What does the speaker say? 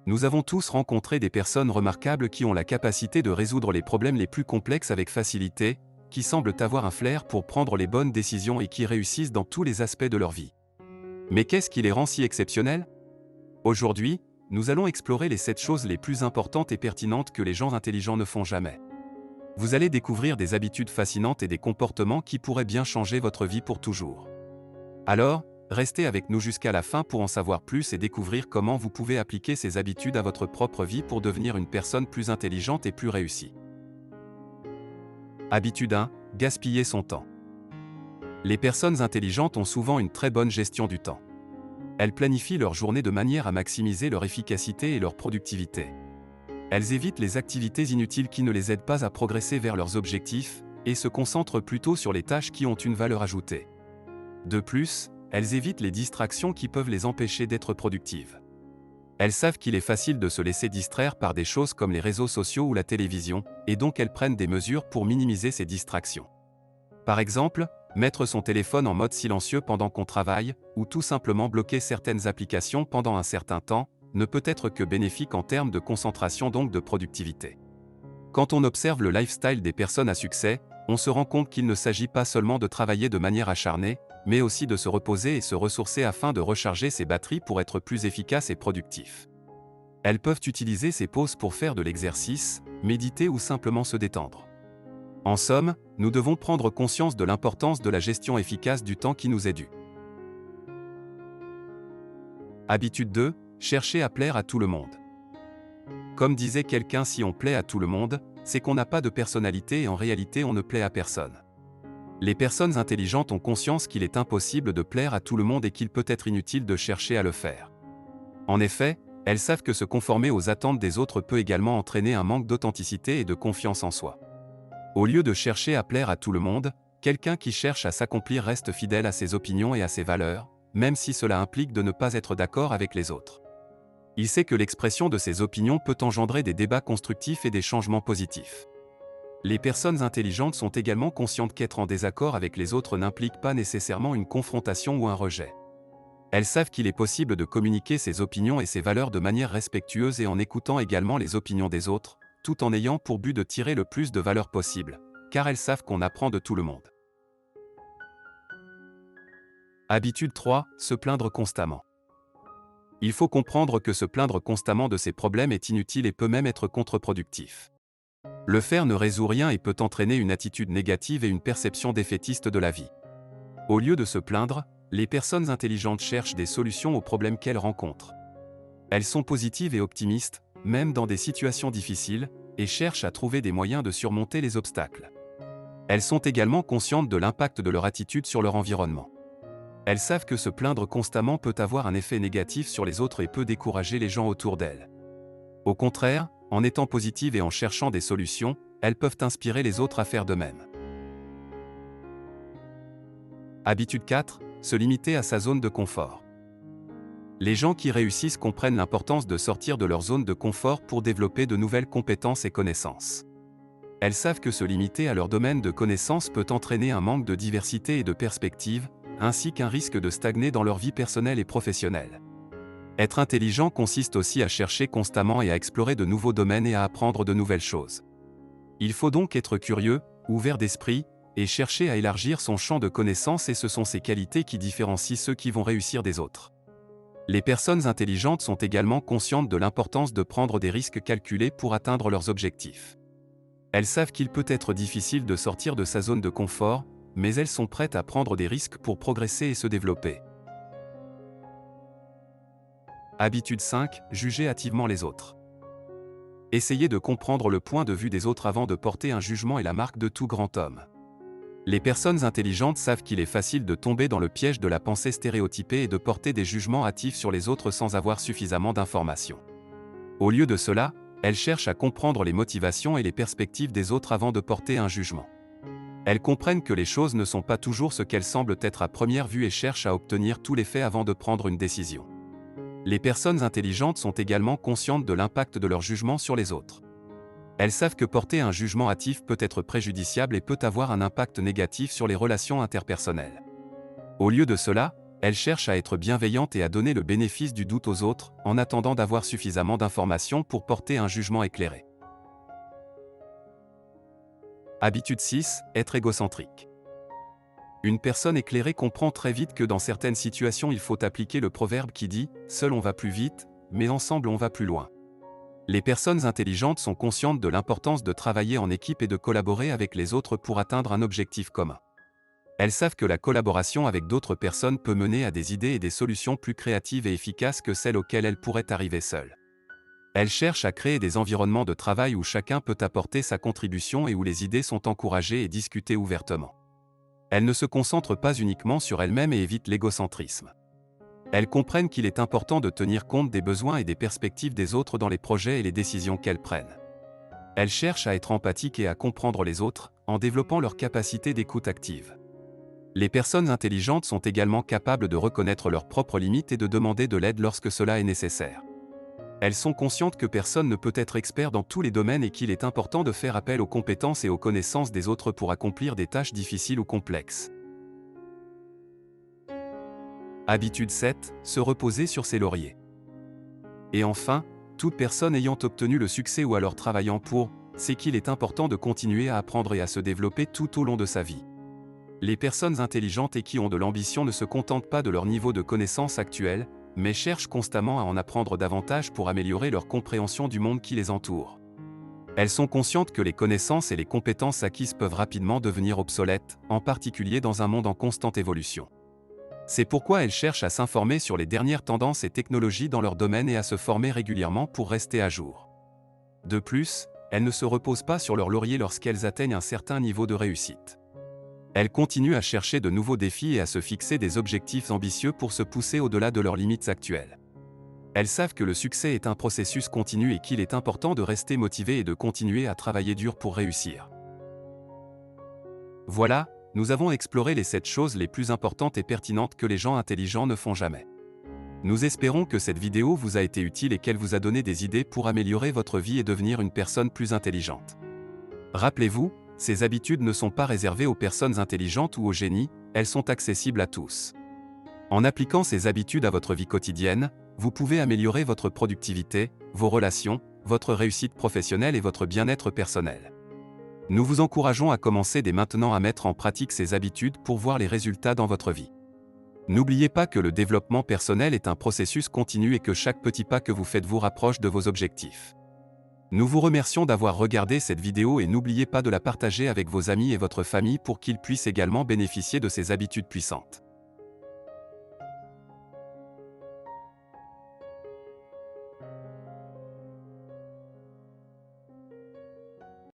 Nous avons tous rencontré des personnes remarquables qui ont la capacité de résoudre les problèmes les plus complexes avec facilité, qui semblent avoir un flair pour prendre les bonnes décisions et qui réussissent dans tous les aspects de leur vie. Mais qu'est-ce qui les rend si exceptionnels? Aujourd'hui, nous allons explorer les 7 choses les plus importantes et pertinentes que les gens intelligents ne font jamais. Vous allez découvrir des habitudes fascinantes et des comportements qui pourraient bien changer votre vie pour toujours. Alors, restez avec nous jusqu'à la fin pour en savoir plus et découvrir comment vous pouvez appliquer ces habitudes à votre propre vie pour devenir une personne plus intelligente et plus réussie. Habitude 1. Gaspiller son temps. Les personnes intelligentes ont souvent une très bonne gestion du temps. Elles planifient leur journée de manière à maximiser leur efficacité et leur productivité. Elles évitent les activités inutiles qui ne les aident pas à progresser vers leurs objectifs, et se concentrent plutôt sur les tâches qui ont une valeur ajoutée. De plus, elles évitent les distractions qui peuvent les empêcher d'être productives. Elles savent qu'il est facile de se laisser distraire par des choses comme les réseaux sociaux ou la télévision, et donc elles prennent des mesures pour minimiser ces distractions. Par exemple, mettre son téléphone en mode silencieux pendant qu'on travaille, ou tout simplement bloquer certaines applications pendant un certain temps, ne peut être que bénéfique en termes de concentration, donc de productivité. Quand on observe le lifestyle des personnes à succès, on se rend compte qu'il ne s'agit pas seulement de travailler de manière acharnée, mais aussi de se reposer et se ressourcer afin de recharger ses batteries pour être plus efficace et productif. Elles peuvent utiliser ces pauses pour faire de l'exercice, méditer ou simplement se détendre. En somme, nous devons prendre conscience de l'importance de la gestion efficace du temps qui nous est due. Habitude 2. Chercher à plaire à tout le monde. Comme disait quelqu'un, si on plaît à tout le monde, c'est qu'on n'a pas de personnalité et en réalité on ne plaît à personne. Les personnes intelligentes ont conscience qu'il est impossible de plaire à tout le monde et qu'il peut être inutile de chercher à le faire. En effet, elles savent que se conformer aux attentes des autres peut également entraîner un manque d'authenticité et de confiance en soi. Au lieu de chercher à plaire à tout le monde, quelqu'un qui cherche à s'accomplir reste fidèle à ses opinions et à ses valeurs, même si cela implique de ne pas être d'accord avec les autres. Il sait que l'expression de ses opinions peut engendrer des débats constructifs et des changements positifs. Les personnes intelligentes sont également conscientes qu'être en désaccord avec les autres n'implique pas nécessairement une confrontation ou un rejet. Elles savent qu'il est possible de communiquer ses opinions et ses valeurs de manière respectueuse et en écoutant également les opinions des autres, tout en ayant pour but de tirer le plus de valeur possible, car elles savent qu'on apprend de tout le monde. Habitude 3. Se plaindre constamment. Il faut comprendre que se plaindre constamment de ses problèmes est inutile et peut même être contre-productif. Le faire ne résout rien et peut entraîner une attitude négative et une perception défaitiste de la vie. Au lieu de se plaindre, les personnes intelligentes cherchent des solutions aux problèmes qu'elles rencontrent. Elles sont positives et optimistes, même dans des situations difficiles, et cherchent à trouver des moyens de surmonter les obstacles. Elles sont également conscientes de l'impact de leur attitude sur leur environnement. Elles savent que se plaindre constamment peut avoir un effet négatif sur les autres et peut décourager les gens autour d'elles. Au contraire, en étant positives et en cherchant des solutions, elles peuvent inspirer les autres à faire de même. Habitude 4. Se limiter à sa zone de confort. Les gens qui réussissent comprennent l'importance de sortir de leur zone de confort pour développer de nouvelles compétences et connaissances. Elles savent que se limiter à leur domaine de connaissances peut entraîner un manque de diversité et de perspective, ainsi qu'un risque de stagner dans leur vie personnelle et professionnelle. Être intelligent consiste aussi à chercher constamment et à explorer de nouveaux domaines et à apprendre de nouvelles choses. Il faut donc être curieux, ouvert d'esprit, et chercher à élargir son champ de connaissances, et ce sont ces qualités qui différencient ceux qui vont réussir des autres. Les personnes intelligentes sont également conscientes de l'importance de prendre des risques calculés pour atteindre leurs objectifs. Elles savent qu'il peut être difficile de sortir de sa zone de confort, mais elles sont prêtes à prendre des risques pour progresser et se développer. Habitude 5. Juger hâtivement les autres. Essayez de comprendre le point de vue des autres avant de porter un jugement est la marque de tout grand homme. Les personnes intelligentes savent qu'il est facile de tomber dans le piège de la pensée stéréotypée et de porter des jugements hâtifs sur les autres sans avoir suffisamment d'informations. Au lieu de cela, elles cherchent à comprendre les motivations et les perspectives des autres avant de porter un jugement. Elles comprennent que les choses ne sont pas toujours ce qu'elles semblent être à première vue et cherchent à obtenir tous les faits avant de prendre une décision. Les personnes intelligentes sont également conscientes de l'impact de leur jugement sur les autres. Elles savent que porter un jugement hâtif peut être préjudiciable et peut avoir un impact négatif sur les relations interpersonnelles. Au lieu de cela, Elle cherche à être bienveillante et à donner le bénéfice du doute aux autres, en attendant d'avoir suffisamment d'informations pour porter un jugement éclairé. Habitude 6, être égocentrique. Une personne éclairée comprend très vite que dans certaines situations il faut appliquer le proverbe qui dit « Seul on va plus vite, mais ensemble on va plus loin ». Les personnes intelligentes sont conscientes de l'importance de travailler en équipe et de collaborer avec les autres pour atteindre un objectif commun. Elles savent que la collaboration avec d'autres personnes peut mener à des idées et des solutions plus créatives et efficaces que celles auxquelles elles pourraient arriver seules. Elles cherchent à créer des environnements de travail où chacun peut apporter sa contribution et où les idées sont encouragées et discutées ouvertement. Elles ne se concentrent pas uniquement sur elles-mêmes et évitent l'égocentrisme. Elles comprennent qu'il est important de tenir compte des besoins et des perspectives des autres dans les projets et les décisions qu'elles prennent. Elles cherchent à être empathiques et à comprendre les autres, en développant leur capacité d'écoute active. Les personnes intelligentes sont également capables de reconnaître leurs propres limites et de demander de l'aide lorsque cela est nécessaire. Elles sont conscientes que personne ne peut être expert dans tous les domaines et qu'il est important de faire appel aux compétences et aux connaissances des autres pour accomplir des tâches difficiles ou complexes. Habitude 7, se reposer sur ses lauriers. Et enfin, toute personne ayant obtenu le succès ou alors travaillant pour, sait qu'il est important de continuer à apprendre et à se développer tout au long de sa vie. Les personnes intelligentes et qui ont de l'ambition ne se contentent pas de leur niveau de connaissance actuel, mais cherchent constamment à en apprendre davantage pour améliorer leur compréhension du monde qui les entoure. Elles sont conscientes que les connaissances et les compétences acquises peuvent rapidement devenir obsolètes, en particulier dans un monde en constante évolution. C'est pourquoi elles cherchent à s'informer sur les dernières tendances et technologies dans leur domaine et à se former régulièrement pour rester à jour. De plus, elles ne se reposent pas sur leur laurier lorsqu'elles atteignent un certain niveau de réussite. Elles continuent à chercher de nouveaux défis et à se fixer des objectifs ambitieux pour se pousser au-delà de leurs limites actuelles. Elles savent que le succès est un processus continu et qu'il est important de rester motivé et de continuer à travailler dur pour réussir. Voilà, nous avons exploré les 7 choses les plus importantes et pertinentes que les gens intelligents ne font jamais. Nous espérons que cette vidéo vous a été utile et qu'elle vous a donné des idées pour améliorer votre vie et devenir une personne plus intelligente. Rappelez-vous, ces habitudes ne sont pas réservées aux personnes intelligentes ou aux génies, elles sont accessibles à tous. En appliquant ces habitudes à votre vie quotidienne, vous pouvez améliorer votre productivité, vos relations, votre réussite professionnelle et votre bien-être personnel. Nous vous encourageons à commencer dès maintenant à mettre en pratique ces habitudes pour voir les résultats dans votre vie. N'oubliez pas que le développement personnel est un processus continu et que chaque petit pas que vous faites vous rapproche de vos objectifs. Nous vous remercions d'avoir regardé cette vidéo et n'oubliez pas de la partager avec vos amis et votre famille pour qu'ils puissent également bénéficier de ces habitudes puissantes.